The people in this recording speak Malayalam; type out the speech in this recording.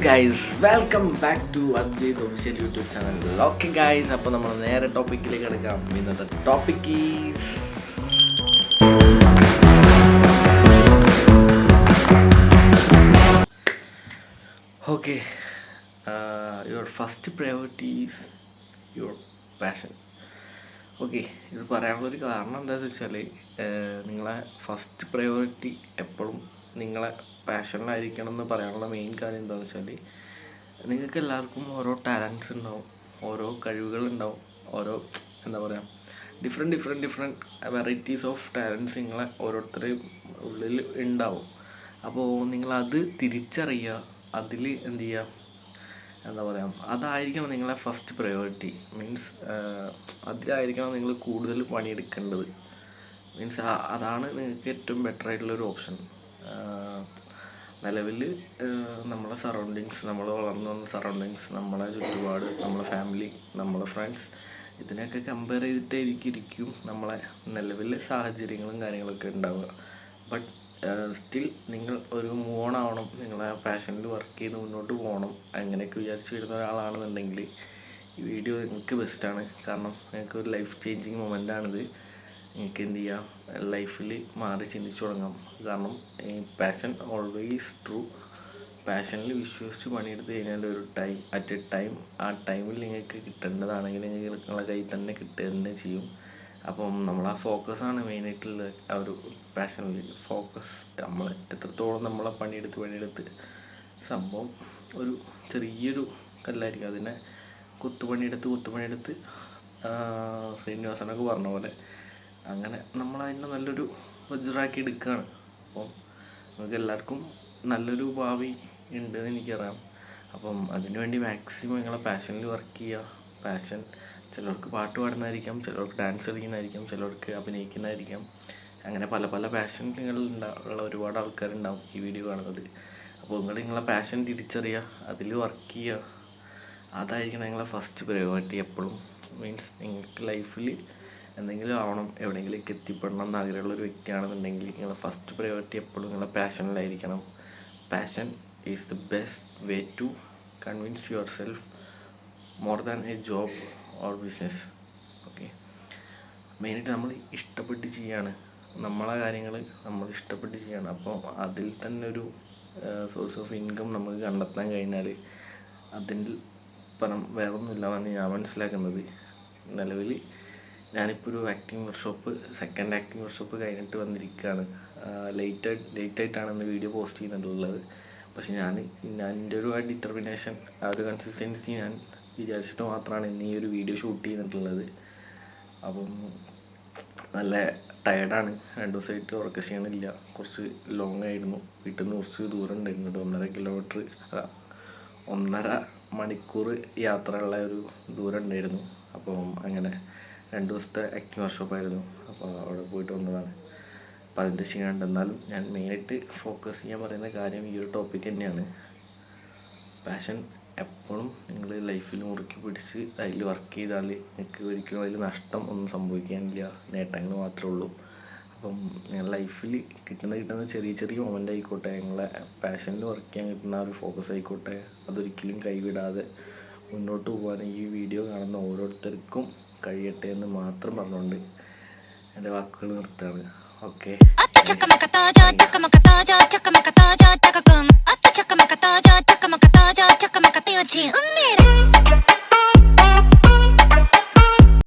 Guys, welcome back to Advaith official YouTube channel. Okay guys, അപ്പോൾ നമ്മൾ നേരെ ടോപ്പിക്കിലേക്ക് എടുക്കാം. ഇന്നത്തെ topic is okay, your first priority is your passion. Okay, ഇത് പറയാനുള്ളൊരു കാരണം എന്താണെന്ന് വെച്ചാൽ, നിങ്ങളെ ഫസ്റ്റ് പ്രയോറിറ്റി എപ്പോഴും നിങ്ങളെ പാഷനിലായിരിക്കണം എന്ന് പറയാനുള്ള മെയിൻ കാര്യം എന്താണെന്ന് വെച്ചാൽ, നിങ്ങൾക്ക് എല്ലാവർക്കും ഓരോ ടാലൻസ് ഉണ്ടാവും, ഓരോ കഴിവുകളുണ്ടാവും, ഓരോ എന്താ പറയുക, ഡിഫറെൻറ്റ് വെറൈറ്റീസ് ഓഫ് ടാലൻസ് നിങ്ങളെ ഓരോരുത്തരുടെയും ഉള്ളിൽ ഉണ്ടാവും. അപ്പോൾ നിങ്ങളത് തിരിച്ചറിയുക, അതിൽ എന്ത് ചെയ്യുക, എന്താ പറയുക, അതായിരിക്കണം നിങ്ങളെ ഫസ്റ്റ് പ്രയോറിറ്റി. മീൻസ് അതിലായിരിക്കണം നിങ്ങൾ കൂടുതൽ പണിയെടുക്കേണ്ടത്. മീൻസ് അതാണ് നിങ്ങൾക്ക് ഏറ്റവും ബെറ്റർ ആയിട്ടുള്ളൊരു ഓപ്ഷൻ. നിലവിൽ നമ്മളെ സറൗണ്ടിങ്സ്, നമ്മൾ വളർന്നു വന്ന സറൗണ്ടിങ്സ്, നമ്മളെ ചുറ്റുപാട്, നമ്മളെ ഫാമിലി, നമ്മളെ ഫ്രണ്ട്സ്, ഇതിനൊക്കെ കമ്പയർ ചെയ്തിട്ടായിരിക്കും നമ്മളെ നിലവിലെ സാഹചര്യങ്ങളും കാര്യങ്ങളൊക്കെ ഉണ്ടാവുക. ബട്ട് സ്റ്റിൽ നിങ്ങൾ ഒരു മൂവ് ഓൺ ആവണം, നിങ്ങളെ പാഷനിൽ വർക്ക് ചെയ്ത് മുന്നോട്ട് പോകണം. അങ്ങനെയൊക്കെ വിചാരിച്ച് വരുന്ന ഒരാളാണെന്നുണ്ടെങ്കിൽ ഈ വീഡിയോ നിങ്ങൾക്ക് ബെസ്റ്റാണ്. കാരണം നിങ്ങൾക്ക് ഒരു ലൈഫ് ചേഞ്ചിങ് മൊമെൻ്റാണിത്. നിങ്ങൾക്ക് എന്ത് ചെയ്യാം, ലൈഫിൽ മാറി ചിന്തിച്ചു തുടങ്ങാം. കാരണം ഈ പാഷൻ ഓൾവേസ് ട്രൂ. പാഷനിൽ വിശ്വസിച്ച് പണിയെടുത്ത് കഴിഞ്ഞാൽ ഒരു ടൈം, അറ്റ് എ ടൈം, ആ ടൈമിൽ നിങ്ങൾക്ക് കിട്ടേണ്ടതാണെങ്കിൽ നിങ്ങളുടെ കയ്യിൽ തന്നെ കിട്ടുക തന്നെ ചെയ്യും. അപ്പം നമ്മൾ ആ ഫോക്കസാണ് മെയിനായിട്ടുള്ള ആ ഒരു പാഷനിൽ ഫോക്കസ്. നമ്മൾ എത്രത്തോളം നമ്മളെ പണിയെടുത്ത് സംഭവം ഒരു ചെറിയൊരു കല്ലായിരിക്കും, അതിനെ കുത്തുപണിയെടുത്ത് ശ്രീനിവാസനൊക്കെ പറഞ്ഞ പോലെ അങ്ങനെ നമ്മളതിനെ നല്ലൊരു വജ്രാക്കി എടുക്കുകയാണ്. അപ്പം നമുക്ക് എല്ലാവർക്കും നല്ലൊരു ഭാവി ഉണ്ടെന്ന് എനിക്കറിയാം. അപ്പം അതിനുവേണ്ടി മാക്സിമം നിങ്ങളെ പാഷനിൽ വർക്ക് ചെയ്യുക. പാഷൻ ചിലർക്ക് പാട്ട് പാടുന്നതായിരിക്കാം, ചിലർക്ക് ഡാൻസ് കളിക്കുന്നതായിരിക്കാം, ചിലർക്ക് അഭിനയിക്കുന്നതായിരിക്കാം. അങ്ങനെ പല പാഷനുകളുള്ള ഒരുപാട് ആൾക്കാരുണ്ടാവും ഈ വീഡിയോ കാണുന്നത്. അപ്പോൾ നിങ്ങളെ പാഷൻ തിരിച്ചറിയുക, അതിൽ വർക്ക് ചെയ്യുക. അതായിരിക്കണം നിങ്ങളെ ഫസ്റ്റ് പ്രയോറിറ്റി എപ്പോഴും. മീൻസ് നിങ്ങൾക്ക് ലൈഫിൽ എന്തെങ്കിലും ആവണം, എവിടെയെങ്കിലേക്ക് എത്തിപ്പെടണം എന്ന് ആഗ്രഹമുള്ളൊരു വ്യക്തിയാണെന്നുണ്ടെങ്കിൽ നിങ്ങളുടെ ഫസ്റ്റ് പ്രയോറിറ്റി എപ്പോഴും നിങ്ങളുടെ പാഷനിലായിരിക്കണം. Passion is the best way to convince your self more than a job or business. Okay, മെയിനായിട്ട് നമ്മൾ ഇഷ്ടപ്പെട്ട് ചെയ്യാണ്, നമ്മളെ കാര്യങ്ങൾ നമ്മൾ ഇഷ്ടപ്പെട്ട് ചെയ്യാണ്. അപ്പോൾ അതിൽ തന്നെ ഒരു സോഴ്സ് ഓഫ് ഇൻകം നമുക്ക് കണ്ടെത്താൻ കഴിഞ്ഞാൽ അതിൽ പണം വേറൊന്നുമില്ലാന്നാണ് ഞാൻ മനസ്സിലാക്കുന്നത്. നിലവിൽ ഞാനിപ്പോൾ ഒരു സെക്കൻഡ് ആക്ടിങ് വർക്ക്ഷോപ്പ് കഴിഞ്ഞിട്ട് വന്നിരിക്കുകയാണ്. ലേറ്റായിട്ടാണ് ഇന്ന് വീഡിയോ പോസ്റ്റ് ചെയ്യുന്നുള്ളത്. പക്ഷെ ഞാൻ എൻ്റെ ഒരു ഡിറ്റർമിനേഷൻ, ആ ഒരു കൺസിസ്റ്റൻസി ഞാൻ വിചാരിച്ചിട്ട് മാത്രമാണ് ഇന്ന് ഈ ഒരു വീഡിയോ ഷൂട്ട് ചെയ്തിട്ടുള്ളത്. അപ്പം നല്ല ടയർഡാണ്, 2 ദിവസമായിട്ട് ഉറക്ക ക്ഷീണമില്ല. കുറച്ച് ലോങ് ആയിരുന്നു, വീട്ടിൽ നിന്ന് കുറച്ച് ദൂരം ഉണ്ടായിരുന്നു, 1.5 കിലോമീറ്റർ, 1.5 മണിക്കൂർ യാത്രയുള്ള ഒരു ദൂരം ഉണ്ടായിരുന്നു. അപ്പം അങ്ങനെ 2 ദിവസത്തെ ആക്ടിങ് വർക്ക്ഷോപ്പായിരുന്നു. അപ്പോൾ അവിടെ പോയിട്ട് വന്നതാണ്. അപ്പോൾ അതിൻ്റെ ക്ഷീണമുണ്ട്. എന്നാലും ഞാൻ മെയിനായിട്ട് ഫോക്കസ് ചെയ്യാൻ പറയുന്ന കാര്യം ഈ ഒരു ടോപ്പിക് തന്നെയാണ്. പാഷൻ എപ്പോഴും നിങ്ങൾ ലൈഫിൽ മുറുക്കി പിടിച്ച് അതിൽ വർക്ക് ചെയ്താൽ നിങ്ങൾക്ക് ഒരിക്കലും അതിൽ നഷ്ടം ഒന്നും സംഭവിക്കാനില്ല, നേട്ടങ്ങൾ മാത്രമേ ഉള്ളൂ. അപ്പം നിങ്ങളുടെ ലൈഫിൽ കിട്ടുന്ന ചെറിയ മൊമെൻ്റ് ആയിക്കോട്ടെ, നിങ്ങളെ പാഷനിൽ വർക്ക് ചെയ്യാൻ കിട്ടുന്ന ആ ഒരു ഫോക്കസ് ആയിക്കോട്ടെ, അതൊരിക്കലും കൈവിടാതെ മുന്നോട്ട് പോകാൻ ഈ വീഡിയോ കാണുന്ന ഓരോരുത്തർക്കും കഴിയട്ടെ എന്ന് മാത്രം പറഞ്ഞുകൊണ്ട് എൻ്റെ വാക്കുകൾ നിർത്തുകയാണ്. ഓക്കെ.